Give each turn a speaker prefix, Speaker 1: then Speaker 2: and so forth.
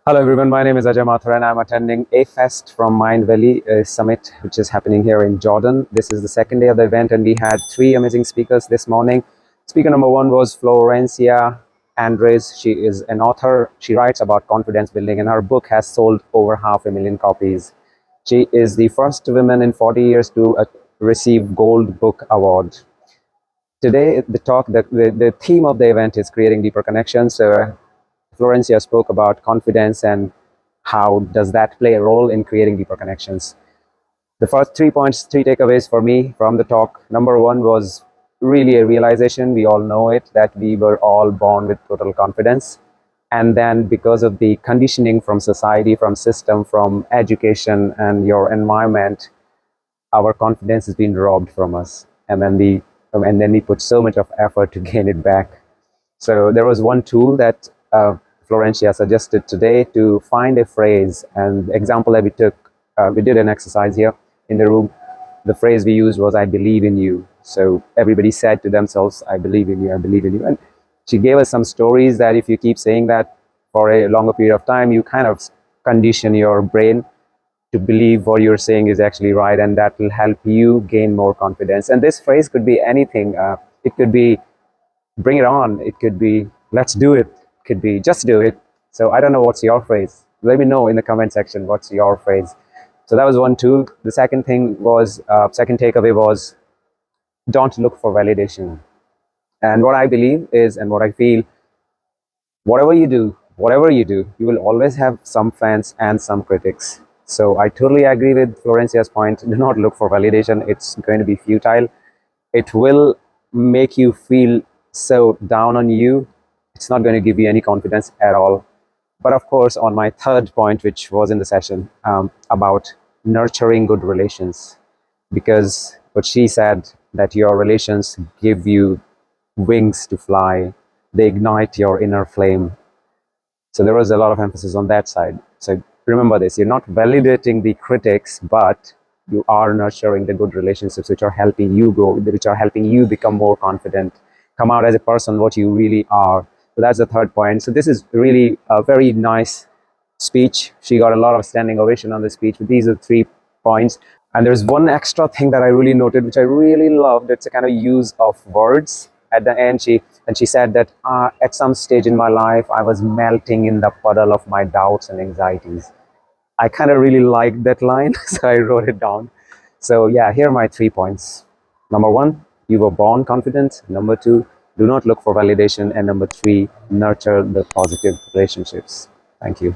Speaker 1: Hello everyone, my name is Ajay Mathur and I'm attending Afest from Mindvalley Summit, which is happening here in Jordan. This is the second day of the event and we had three amazing speakers this morning. Speaker number one was Florencia Andre. She is an author. She writes about confidence building and her book has sold over 500,000 copies. She is the first woman in 40 years to receive Gold Book Award. Today, the theme of the event is creating deeper connections. Florencia spoke about confidence and how does that play a role in creating deeper connections. The first 3 points, three takeaways for me from the talk. Number one was really a realization, we all know it, that we were all born with total confidence. And then because of the conditioning from society, from system, from education and your environment, our confidence has been robbed from us. And then we put so much of effort to gain it back. So there was one tool that Florencia suggested today to find a phrase, and the example that we took, we did an exercise here in the room. The phrase we used was, I believe in you. So everybody said to themselves, I believe in you, I believe in you. And she gave us some stories that if you keep saying that for a longer period of time, you kind of condition your brain to believe what you're saying is actually right, and that will help you gain more confidence. And this phrase could be anything. It could be, bring it on. It could be, let's do it. Could be just do it. So I don't know what's your phrase. Let me know in the comment section what's your phrase. So that was one tool. The second thing was, second takeaway was, don't look for validation. And what I believe is, and what I feel, whatever you do, you will always have some fans and some critics. So I totally agree with Florencia's point. Do not look for validation. It's going to be futile. It will make you feel so down on you. It's not going to give you any confidence at all. But of course, on my third point, which was in the session, about nurturing good relations, because what she said, that your relations give you wings to fly, they ignite your inner flame. So there was a lot of emphasis on that side. So remember this, you're not validating the critics, but you are nurturing the good relationships which are helping you grow, which are helping you become more confident, come out as a person what you really are. So that's the third point. So this is really a very nice speech. She got a lot of standing ovation on the speech. But these are 3 points. And there's one extra thing that I really noted, which I really loved. It's a kind of use of words at the end. She said that at some stage in my life, I was melting in the puddle of my doubts and anxieties. I kind of really liked that line, so I wrote it down. So yeah, here are my 3 points. Number 1, you were born confident. Number 2, do not look for validation. And number 3, nurture the positive relationships. Thank you.